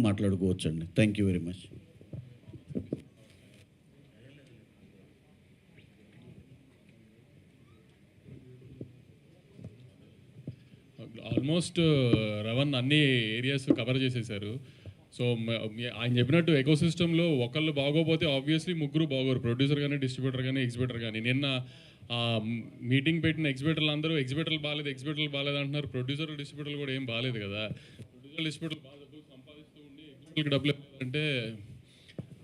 మాట్లాడుకోవచ్చండి. Thank you very much. Almost రవణ్ అన్ని areas cover చేసేసారు. సో ఆయన చెప్పినట్టు ఎకోసిస్టంలో ఒకళ్ళు బాగోపోతే ఆబ్వియస్లీ ముగ్గురు బాగోరు, ప్రొడ్యూసర్ కానీ, డిస్ట్రిబ్యూటర్ కానీ, ఎగ్జిబిటర్ కానీ. నిన్న మీటింగ్ పెట్టిన ఎగ్జిబిటర్లు అందరూ ఎగ్జిబిటర్లు బాగాలేదు అంటున్నారు. ప్రొడ్యూసర్లు, డిస్ట్రిబ్యూటర్లు కూడా ఏం బాగాలేదు కదా. ప్రొడ్యూసర్, డిస్ట్రిబ్యూటర్లు బాగా డబ్బులు సంపాదిస్తూ ఉండి ఎగ్జిబిటర్కి డబ్బులు అంటే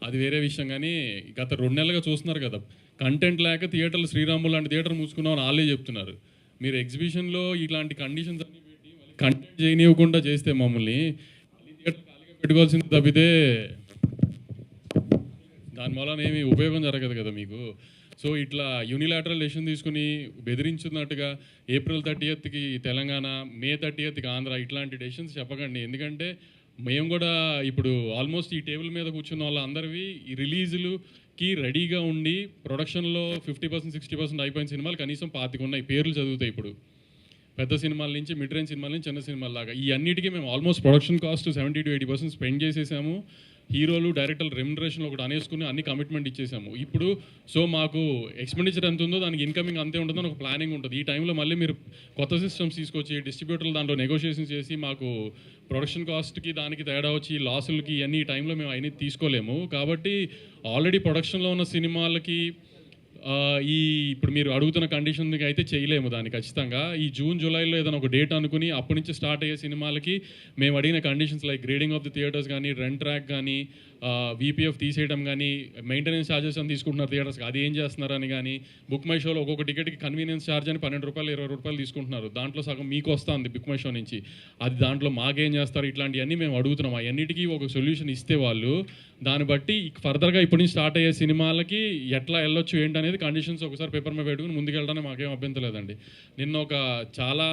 అది వేరే విషయం. కానీ గత 2 నెలలుగా చూస్తున్నారు కదా, కంటెంట్ లేక థియేటర్లు, శ్రీరాములు లాంటి థియేటర్ మూసుకున్నామని వాళ్ళే చెప్తున్నారు. మీరు ఎగ్జిబిషన్లో ఇలాంటి కండిషన్స్ అన్ని పెట్టి కంటెంట్ చేయనివ్వకుండా చేస్తే మమ్మల్ని థియేటర్ ఖాళీగా పెట్టుకోవాల్సింది తప్పితే దాని వలన ఏమి ఉపయోగం జరగదు కదా మీకు. సో ఇట్లా యూనిలాటరల్ డెసిషన్ తీసుకుని బెదిరించున్నట్టుగా ఏప్రిల్ 30కి తెలంగాణ, మే 30కి ఆంధ్ర, ఇట్లాంటి డెసిషన్స్ చెప్పకండి. ఎందుకంటే మేము కూడా ఇప్పుడు ఆల్మోస్ట్ ఈ టేబుల్ మీద కూర్చున్న వాళ్ళందరివి ఈ రిలీజులుకి రెడీగా ఉండి ప్రొడక్షన్లో 50%, 60% అయిపోయిన సినిమాలు కనీసం 25 ఉన్నాయి. పేర్లు చదువుతాయి ఇప్పుడు. పెద్ద సినిమాల నుంచి, మిడ్ రేంజ్ సినిమాల నుంచి, చిన్న సినిమాల దాకా ఈ అన్నిటికీ మేము almost production cost 70 to 80% spend చేసేసాము. హీరోలు, డైరెక్టర్లు రెమ్యునరేషన్ ఒకటి అనేసుకుని అన్ని కమిట్మెంట్ ఇచ్చేసాము. ఇప్పుడు సో మాకు ఎక్స్పెండిచర్ ఎంత ఉందో దానికి ఇన్కమింగ్ అంతే ఉంటుందని ఒక ప్లానింగ్ ఉంటుంది. ఈ టైంలో మళ్ళీ మీరు కొత్త సిస్టమ్స్ తీసుకొచ్చి డిస్ట్రిబ్యూటర్లు దాంట్లో నెగోషియేషన్ చేసి మాకు ప్రొడక్షన్ కాస్ట్కి దానికి తేడా వచ్చి లాసులకి ఇవన్నీ ఈ టైంలో మేము అవన్నీ తీసుకోలేము. కాబట్టి ఆల్రెడీ ప్రొడక్షన్లో ఉన్న సినిమాలకి ఈ ఇప్పుడు మీరు అడుగుతున్న కండిషన్కి అయితే చేయలేము దాన్ని ఖచ్చితంగా. ఈ జూన్, జూలైలో ఏదైనా ఒక డేట్ అనుకుని అప్పటి నుంచి స్టార్ట్ అయ్యే సినిమాలకి మేము అడిగిన conditions like grading of the theatres కానీ, రెంట్ ట్రాక్ కానీ, వీపీఎఫ్ తీసేయడం కానీ, మెయింటెనెన్స్ ఛార్జెస్ అని తీసుకుంటున్నారు థియేటర్స్కి, అది ఏం చేస్తున్నారని కానీ, బుక్ మై షోలో ఒక్కొక్క టికెట్కి కన్వీనియన్స్ ఛార్జ్ అని ₹12, ₹20 తీసుకుంటున్నారు. దాంట్లో సగం మీకు వస్తుంది బుక్ మై షో నుంచి, అది దాంట్లో మాకేం చేస్తారు, ఇట్లాంటివన్నీ మేము అడుగుతున్నాం. అన్నిటికీ ఒక సొల్యూషన్ ఇస్తే వాళ్ళు దాన్ని బట్టి ఫర్దర్గా ఇప్పటి నుంచి స్టార్ట్ అయ్యే సినిమాలకి ఎట్లా వెళ్ళొచ్చు ఏంటనేది కండిషన్స్ ఒకసారి పేపర్ మీద పెట్టుకుని ముందుకెళ్ళడానికి మాకేం అభ్యంతరం లేదండి. నిన్న ఒక చాలా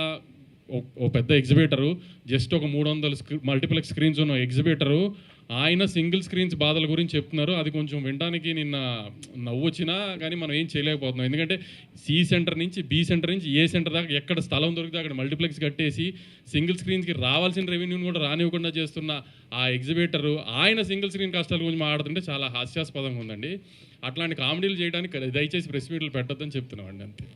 పెద్ద ఎగ్జిబిటరు, జస్ట్ ఒక 300 మల్టీప్లెక్స్ స్క్రీన్స్ ఉన్న ఎగ్జిబిటరు, ఆయన సింగిల్ స్క్రీన్స్ బాధల గురించి చెప్తున్నారు. అది కొంచెం వినడానికి నిన్న నవ్వు వచ్చినా కానీ మనం ఏం చేయలేకపోతున్నాం. ఎందుకంటే సి సెంటర్ నుంచి, బి సెంటర్ నుంచి, ఏ సెంటర్ దాకా ఎక్కడ స్థలం దొరికితే అక్కడ మల్టీప్లెక్స్ కట్టేసి సింగిల్ స్క్రీన్స్కి రావాల్సిన రెవెన్యూని కూడా రానివ్వకుండా చేస్తున్న ఆ ఎగ్జిబిటరు ఆయన సింగిల్ స్క్రీన్ కష్టాల గురించి మాట్లాడుతుంటే చాలా హాస్యాస్పదంగా ఉందండి. అట్లాంటి కామెడీలు చేయడానికి దయచేసి ప్రెస్ మీట్లు పెట్టొద్దని చెప్తున్నామండి, అంతే.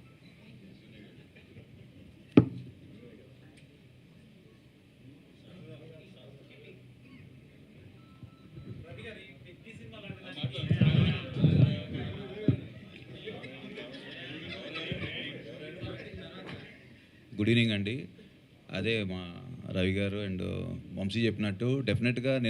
గుడ్ ఈవినింగ్ అండి. అదే మా రవి గారు అండ్ వంశీ చెప్పినట్టు డెఫినెట్గా